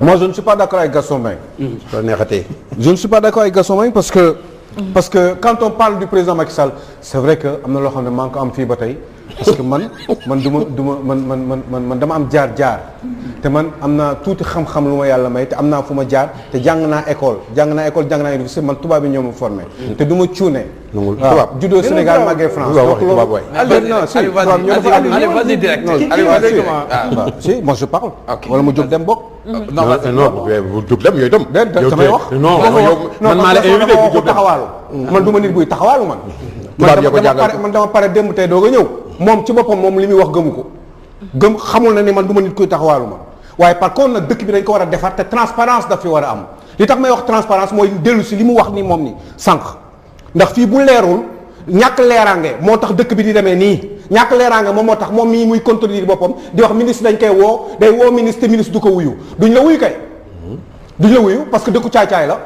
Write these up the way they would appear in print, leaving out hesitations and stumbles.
moi je ne suis pas d'accord avec Gaston Mbengue. Je ne suis pas d'accord avec Gaston Mbengue parce que quand on parle du président Macky Sall c'est vrai que am na loo xam ne maa ngi ko am fii ba tey parce que man dama am jaar te man am naa tuuti xam-xam lu ma yàlla may te am naa fu ma jaar te jàng naa école jàng naa université man tubaab yi ñoo ma formé. te du ma cuune. waaw juddoo Sénégal màggee France. donc loolu vas-y direct. si moi je parle. wala ma jóg dem bokk. non bu jóg dem yooyu itam. damay wax. non man maa la invité bu jóg taxawaalu. man du ma nit buy taxawaalu man. man dama pare démb tey doog a ñëw. moom ci boppam moom li muy wax gëmu ko. xamul na ni man du ma nit kuy taxawaalu man. waaye par contre nag dëkk bi dañ ko war a defar te transparence daf fi war a am li tax may wax transparence mooy dellu si li mu wax ni moom ni sànq ndax fii bu leerul ñàkk leeraange moo tax dëkk bi di demee nii ñàkk leeraange moom moo tax moom mii muy contredire boppam di wax ministre dañ koy woo day woo ministre te ministre du ko wuyu duñ la wuyu kay. duñ la wuyu parce que dëkku caay-caay la.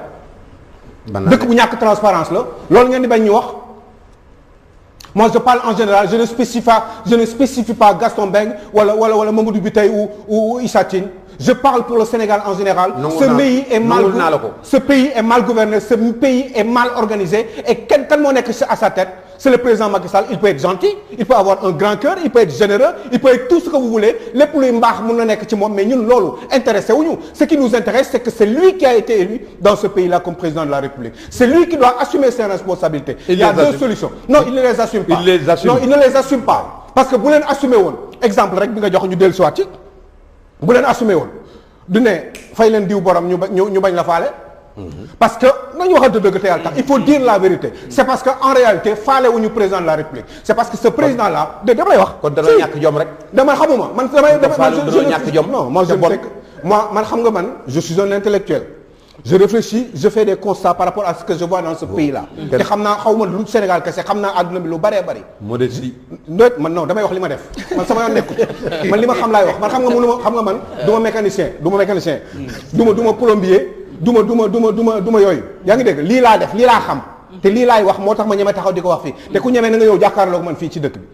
dëkk bu ñàkk transparence la loolu ngeen di bañ ñu wax. moi je parle en général je ne spécifie pas Gaston Mbengue wala Mamadou Bitèye ou Issa Tine je parle pour le Sénégal en général. Ce pays est mal gouverné ce pays est mal organisé et kan moo nekk à sa tête c'est le président Macky Sall il peut être gentil il peut avoir un grand cœur il peut être généreux il peut être tout ce que vous voulez lépp luy mbaax mën na nekk ci moom mais ñun loolu intéressé wuñu ce qui nous intéresse c'est que c'est lui qui a été élu dans ce pays-là comme président de la République c'est lui qui doit assumer ses responsabilités. Il y a deux solutions. Non il ne les assume pas. Non il ne les assume pas parce que bu leen assumer woon exemple rek bi nga jox ñu dellu si waat ci bu leen assumer woon du ne fay leen diw borom ñu bañ la faale. parce que nañu waxante dëgg te yàlla tax il faut dire la vérité c'est parce que en réalité faale wuñu président de la République c'est parce que ce président là damay wax. kon dana ñàkk jom rek. dama xamuma man damay ñàkk jom. non moi je sais que moi man xam nga man je suis un intellectuel je réfléchis je fais des constats par rapport à ce que je vois dans ce pays là. te xam naa xaw ma lu Sénégal kese xam naa àdduna bi lu bëree bëri. modestie. man non damay wax li ma def man sama yoon nekkul man li ma xam laay wax man xam nga mënu ma xam nga man du ma mécanicien du ma plombier. duma yooyu yaa ngi dégg lii laa def lii laa xam te lii laay wax moo tax ma ñeme taxaw di ko wax fii te ku ñeme na nga yow jàkkaarloog man fii ci dëkk bi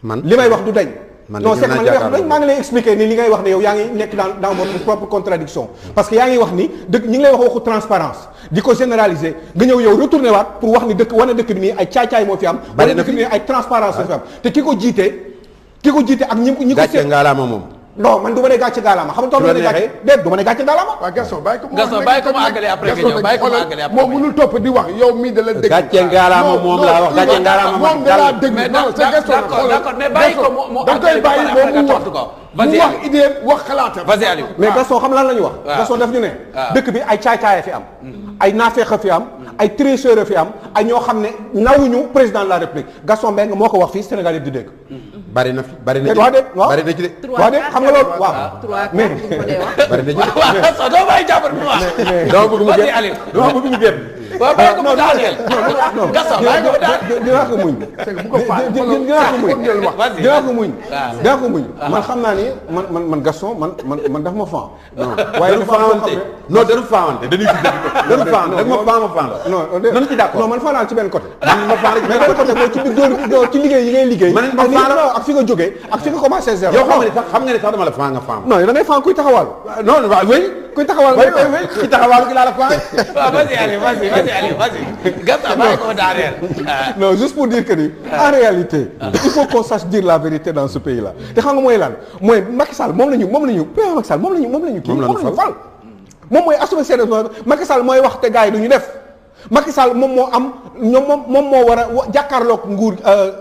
man li may wax du dañ non c'est que man li may wax dañ maa ngi lay expliquer ni li ngay wax ne yow yaa ngi nekk dans votre propre contradiction parce que yaa ngi wax ni dëkk ñi ngi lay wax waxu transparence di ko généraliser nga ñëw yow retourner waat pour wax ni dëkk wane dëkk bi nii ay caay-caay moo fi am wane dëkk bi nii ay transparence moo fi am te ki ko jiite ak ñi ko gàcce ngaalaama moom non man du ma ne gàcce gaalaama xam nga toog ne gàcce déet du ma ne gàcce gaalaama. waaw Gaston bàyyi ko mu àggale après nga ñëw bàyyi ko mu àggale après moom mënul topp di wax yow mii da la dégg. gàcce gaalaama moom laa wax gàcce gaalaama moom da laa dégg non c'est Gaston d'accord mais bàyyi ko mu da koy bàyyi moom mu wax idée wax xalaatam. vas-y Aliou mais Gaston xam lan la ñu wax. Gaston daf ñu ne. dëkk bi ay caay-caay fi am. ay naafeex fi am. ay tricheurs fi am ay ñoo xam ne nawuñu président de la République Gaston Mbengue moo ko wax fii Sénégal yëpp di dégg. bari na ci bari na ci de xam nga loolu waaw. mais bari na ci de. waaw doo bàyyi jàppal mu wax. dama bëgg mu génn dama bëgg mu génn. waaw bàyyi ko mu daaneel. Gaston bàyyi ko mu daaneel. dinaa ko muñ. dinaa ko muñ. man xam naa ni man Gaston man daf ma fan. waaye du faawante non dañu faawante dañuy dañu faawante rek ma faan la. non nañu ci d'accord non man faanal ci benn côté. ma faan mais benn côté mooy ci biir ci liggéey yi ngay liggéey. man ma faan ak fi nga jógee ak fi nga commencé zéro. yow xam nga ne sax dama la faan nga faan. non da ngay faan kuy taxawal. non waaw oui. kuy taxawal ki taxawal gi laa la faan. waaw vas-y Aliou vas-y Gaston bàyyi ko daaneel. non juste pour dire que ni en réalité. il faut qu'on sache dire la vérité dans ce pays là. te xam nga mooy lan mooy Macky Sall moom la ñu président Macky Sall moom la ñu fal. moom mooy assumer ses responsabilités Macky Sall mooy wax te gars yi du ñu def Macky Sall moom moo am moom moo war a jàkkaarloog nguur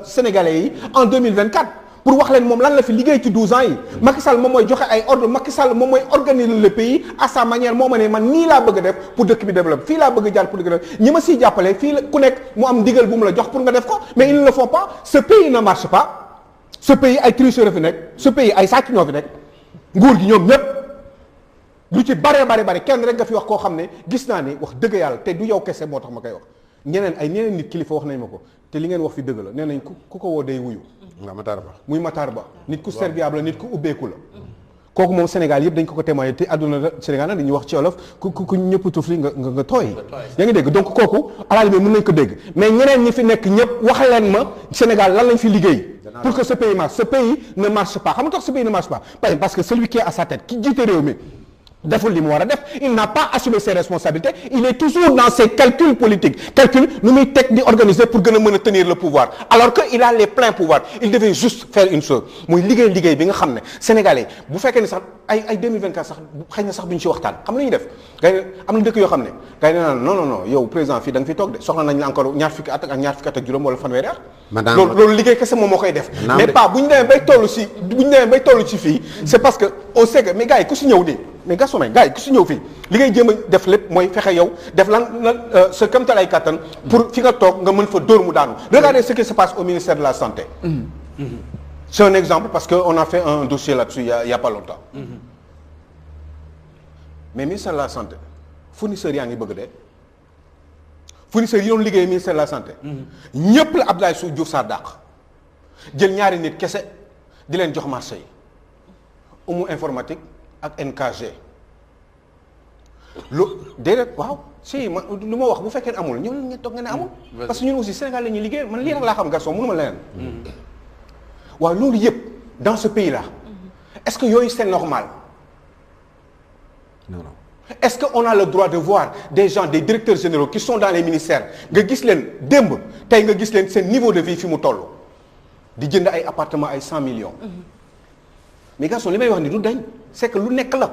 sénégalais yi en 2024 pour wax leen moom lan la fi liggéey ci 12 ans yi Macky Sall moom mooy joxe ay ordre Macky Sall moom mooy organiser le pays à sa manière moo ma ne man nii laa bëgg a def pour dëkk bi développer fii laa bëgg a jàll pour dëkk bi ñi ma siy jàppale fii la ku nekk mu am ndigal bu mu la jox pour nga def ko mais ils ne le font pas ce pays ne marche pas ce pays ay tricheurs fi nekk ce pays ay sàcc ñoo fi nekk nguur gi ñoom ñëpp lu ci bare kenn rek nga fi wax koo xam ne gis naa ni wax dëgg yàlla te du yow kese moo tax ma koy wax ñeneen nit kilifa wax nañ ma ko te li ngeen wax fi dëgg la nee nañ ku ko woo day wuyu. waaw Matar Ba muy Matar Ba nit ku serviable nit ku ubbeeku la. kooku moom Sénégal yëpp dañ ko témoigné te àdduna Sénégal nag dañuy wax ci wolof ku ñëpp tuuf li nga tooy. yaa ngi dégg donc kooku à la limite mën nañ ko dégg mais ñeneen ñi fi nekk ñëpp wax leen ma Sénégal lan lañ fi liggéey. pour que ce pays marche ce pays ne marche pas xam nga tax ce pays ne marche pas parce que celui qui est à sa tête ki jiite réew mi deful li mu war a def il n'a pas assumé ses responsabilités il est toujours dans ses calculs politiques calcul nu muy teg di organiser pour gën a mën a tenir le pouvoir alors que il a les pleins pouvoirs il devait juste faire une chose muy liggéey bi nga xam ne sénégalais bu fekkee ne sax ay 2024 sax xëy na sax bu ñu ci waxtaan xam nañu def gars yi am na dëkk yoo xam ne gars yi naan non yow président fii da nga fiy toog de soxla nañ la encore ñaar fukki at ak juróom wala fanweeri at loolu liggéey kese moom moo koy def mais pas bu ñu demee bay toll ci fii c'est parce que on sait que mais gars yi ku si ñëw nii mais Gaston gars yi ku si ñëw fii li ngay jéem a def lépp mooy fexe yow def lan sa kamtal ay kattan pour fi nga toog nga mën fa dóor mu daanu regardez ce qui se passe au ministère de la santé c'est un exemple parce que on a fait un dossier là-dessus il y a pas longtemps mais ministère de la santé fournisseurs yaa ngi bëgg de fournisseurs yi doon liggéey ministère de la santé ñëpp la Abdoulaye Diouf Sarr dàq jël ñaari nit kese di leen jox marché yi umu informatique ak NKG lu déedéet waaw si ma lu ma wax bu fekkee amul ñun ñu toog nga ne amul parce que ñun aussi Sénégal la ñuy liggéey man lii rek laa xam Gaston mënuma leneen waaw loolu yëpp dans ce pays là est-ce que yooyu c'est normal non est-ce que on a le droit de voir des gens des directeurs généraux qui sont dans les ministères nga gis leen démb tey nga gis leen seen niveau de vie fi mu toll di jënd ay appartement ay 100 millions mais Gaston li may wax ni du dañ c'est que lu nekk la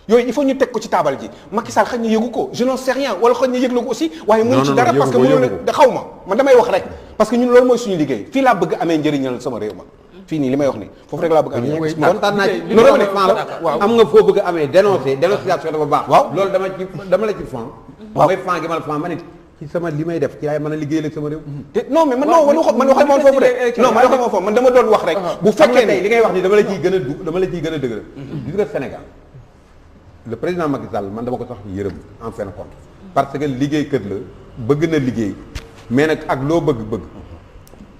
yooyu il faut ñu teg ko ci taabal ji Macky Sall xëy na yëgu ko je n'en sais rien wala xëy na yëg la ko aussi waaye mënu ci dara parce que mënu da xaw ma man damay wax rek parce que ñun loolu mooy suñu liggéey fii laa bëgg amee njëriñal sama réew ma fii nii li may wax nii foofu rek laa bëgg amee kontaan naa ci am nga foo bëgg a amee dénonciation dafa baax waaw loolu dama la ci fan mooy fan gi ma la fan ma nit ci sama li may def ci laay mën a liggéeyal ak sama réew non mais man waxee moon foofu de non man waxee moon foofu man dama doon wax rek bu fekkee tey li ngay wax ni dama la ciy gën a dama la ciy gën a dëgëral gis nga Sénégal le président Macky Sall man dama ko sax yërëm en fin de compte parce que liggéey kër la bëgg na liggéey mais nag ak loo bëgg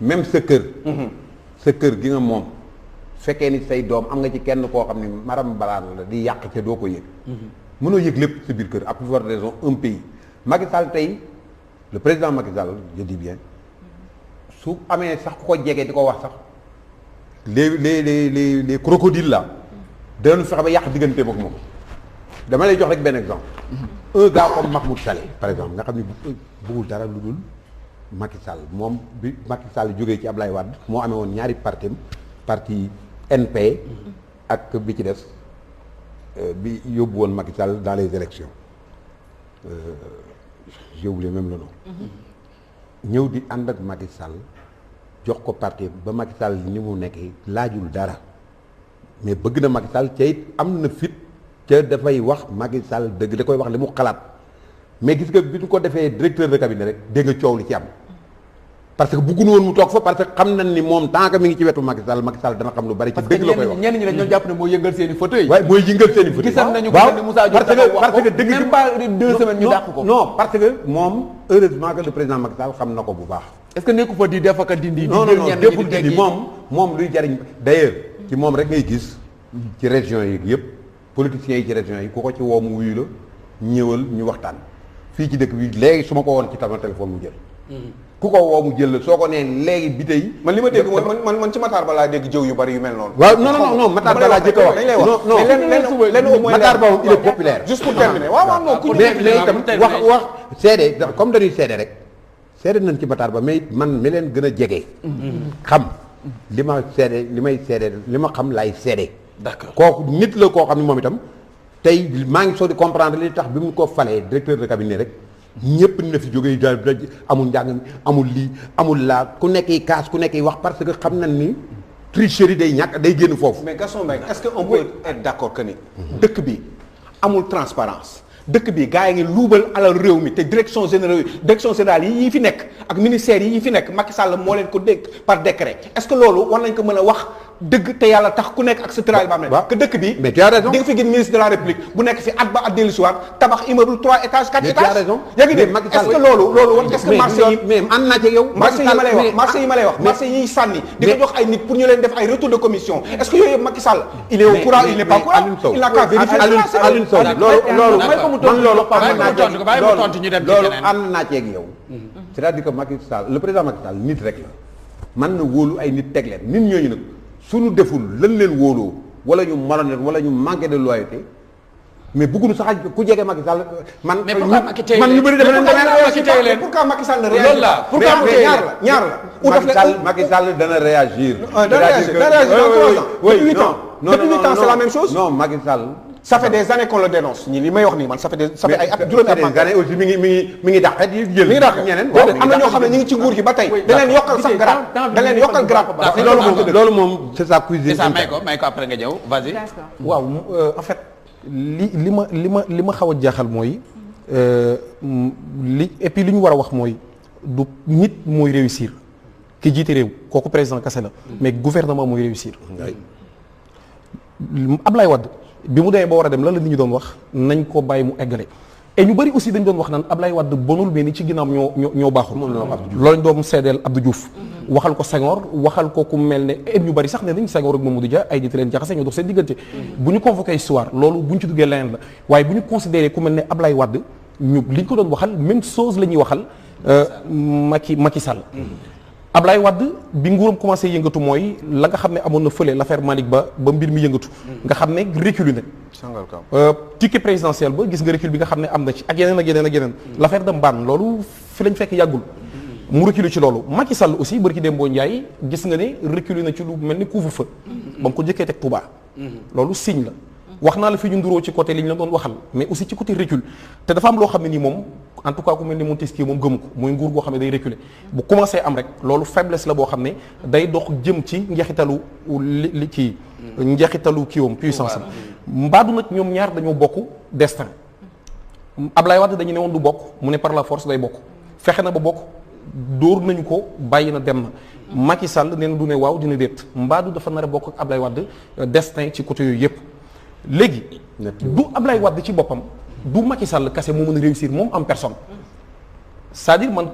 même sa kër gi nga moom fekkee ni say doom am nga ci kenn koo xam ne maram balaan la di yàq ca doo ko yëg mënoo yëg lépp sa biir kër à plus forte raison un pays Macky Sall tey le président Macky Sall je dis bien su amee sax ku ko jege di ko wax sax les crocodiles là danañu fexe ba yàq diggante ak moom dama lay jox rek benn exemple un gars comme Mahmoud Saleh par exemple nga xam ne bëggul dara lu dul Macky Sall moom bi Macky Sall jógee ci Ablaye Wade moo amee woon ñaari parti NP ak bi ci des bi yóbbu woon Macky Sall dans les élections j'ai oublié même le nom ñëw di ànd ak Macky Sall jox ko parti ba Macky Sall ni mu nekkee laajul dara mais bëgg na Macky Sall ca it am na fit ca dafay wax Macky Sall dëgg da koy wax li mu xalaat mais gis nga bi ñu ko defee directeur de cabinet rek dégg nga coow li ci am parce que bëgguñu woon mu toog fa parce que xam nañ ni moom tant que mi ngi ci wetu Macky Sall dana xam lu bari ci dëgg la koy wax ñenn ñi dañoo jàpp ne moo yëngal seen i fauteuil waaye mooy yëngal seen i fauteuil gisan nañu ko ne Moussa Diop parce que dëgg même pas 2 semaines ñu dàq ko non parce que moom heureusement que le président Macky Sall xam na ko bu baax est-ce que nekku fa di def ak dindi non deful dindi moom luy jariñ d'ailleurs ci moom rek ngay gis ci région yi yëpp politiciens yi ci région yi ku ko ci woo mu wuyu la ñëwal ñu waxtaan fii ci dëkk bi léegi su ma ko woon ci sama téléphone mu jël ku ko woo mu jël la soo ko nee léegi bi tey man li ma dégg mooy man ci Matar Ba laa dégg jëw yu bari yu mel noonu waaw non Matar Ba laa jëkk a wax non lenn au moins Matar Ba il est populaire juste pour terminer waaw non ku mais itam wax seede comme dañuy seede rek seede nañ ci Matar Ba mais man mi leen gën a jege xam li ma seede li may seede li ma xam laay seede d'accord kooku nit la koo xam ne moom itam tey maa ngi soo di comprendre li tax bi mu ko falee directeur de cabinet rek ñëpp na fi jógee daal amul njàng amul lii amul laa ku nekk yi kaas ku nekk yi wax parce que xam nañ ni tricherie day ñàkk day génn foofu. mais Gaston Mbengue est-ce que on peut être d'accord que ni dëkk bi amul transparence dëkk bi gars yi ngi luubal alal réew mi te direction générale yi fi nekk ak ministères yi fi nekk Macky Sall moo leen ko dégg par décret est-ce que loolu war nañ ko mën a wax dëgg te yàlla tax ku nekk ak sa tëraay ba am ne que dëkk bi mais tu as raison di nga fi gis ministre de la République bu nekk fi at ba at dellu si waat tabax immeuble 3 étages 4 étages. mais tu as raison yaa ngi dégg est-ce que loolu war est-ce que marché yi mais ànd naa ci yow marché yi ma lay wax marché yi sànni di ko jox ay nit pour ñu leen def ay retour de commission est-ce que yooyu yëpp Macky Sall il est au courant il n'est pas au courant il n'a qu'à vérifier Alioune Sow loolu ànd naa ci ak yow c'est-à-dire que Macky Sall le président Macky Sall nit rek la man na wóolu ay nit teg leen nit ñooñu nag suñu deful lan leen wóoloo wala ñu maloon wala ñu manqué de loyauté mais bëgguñu sax ku jege Macky Sall man. mais pourquoi Macky téye man ñu bëri def nañ pourquoi Macky Sall ne loolu la pourquoi mu téye ñaar la Macky Sall dana réagir. dana réagir dans 3 ans. Depuis 8 ans. Depuis 8 ans c'est la même chose. non Macky Sall. ça fait des années qu'on le dénonce ñi li may wax nii man ça fait ay at juróomi at. des années aussi mi ngi dàq di jël. mi ngi dàq ñeneen am na ñoo xam ne ñu ngi ci nguur gi ba tey. da leen yokkal sax grade da leen yokkal grade. loolu moom c'est sa cuisine. c'est ça may ko après nga ñëw vas-y. waaw en fait li ma xaw a jaaxal mooy et puis li ñu war a wax mooy du nit mooy réussir ki jiite réew kooku président kese la mais gouvernement mooy réussir. Ablaye Wade bi mu demee ba war a dem lan la nit ñi doon wax nañ ko bàyyi mu eggale et ñu bëri aussi dañ doon wax naan Ablaye Wade bonul mais ni ci ginnaam ñoo baaxul. loolu lañ doon seedeel Abdou Diouf. waxal ko Senghor waxal ko ku mel ne et ñu bëri sax ne nañ Senghor ak Mamadou Dia ay nit leen jaxase ñoo dox seen diggante. bu ñu convoqué histoire loolu bu ñu ci duggee leneen la waaye bu ñu considéré ku mel ne Ablaye Wade ñu li ñu ko doon waxal même chose la ñuy waxal Macky Sall. Ablaye Wade bi nguuram commencé yëngatu mooy la nga xam ne amoon na fële l'affaire Malick ba mbir mi yëngatu. nga xam ne reculé na. ticket présidentiel ba gis nga recul bi nga xam ne am na ci ak yeneen ak yeneen ak yeneen. l'affaire de Mbane loolu fi lañ fekk yàggul. mu reculé ci loolu Macky Sall aussi bërki Dembo Ndiaye gis nga ne reculé na ci lu mel ni couvre-feu. ba mu ko jëkkee teg Touba. loolu signe la. wax naa la fi ñu nduroo ci côté li ñu la doon waxal mais aussi ci côté recul te dafa am loo xam ne nii moom en tout cas ku mel ni Montesquieu moom gëmu ko mooy nguur goo xam ne day reculer bu commencé am rek loolu faiblesse la boo xam ne day dox jëm ci njeexitalu li kii njeexitalu kiiwam puissance la mbaadu nag ñoom ñaar dañoo bokk destin Ablaye Wade dañu ne woon du bokk mu ne par la force day bokk fexe na ba bokk dóor nañu ko bàyyi na dem na Macky Sall nee na du ne waaw dina déet mbaadu dafa nar a bokk ak Ablaye Wade destin ci côté yooyu yëpp léegi du Ablaye Wade ci boppam du Macky Sall kese moo mën a réussir moom en personne c'est-à-dire man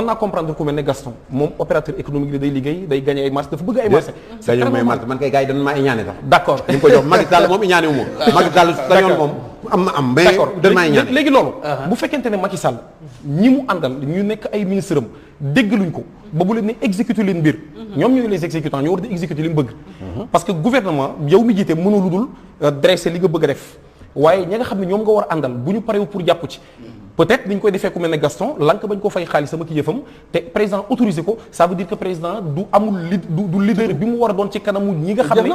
naa comprendre ku mel ne Gaston moom opérateur économique la day liggéey day gagner ay marché dafa bëgg ay marché sañoon may marché man kay gars yi dañ maa iñaane sax d'accord ñu ngi ko jox Macky Sall moom iñaane wu ma Macky Sall sañoon moom am mais dañ maa iñaane léegi loolu bu fekkente ne Macky Sall ñi mu àndal ñu nekk ay ministre am déggaluñ ko ba bu leen ne exécuter leen mbir ñoom ñooy les exécutants ñoo war di exécuter li mu bëgg parce que gouvernement yow mi jiite mënoo lu dul dresser li nga bëgg a def waaye ña nga xam ne ñoom nga war a àndal bu ñu parewu pour jàpp ci peut-être ni ñu koy defee ku mel ne Gaston lank bañ ko fay xaalis sama ki yëfam te président autorisé ko ça veut dire que président du amul du leader bi mu war a doon ci kanamu ñi nga xam ne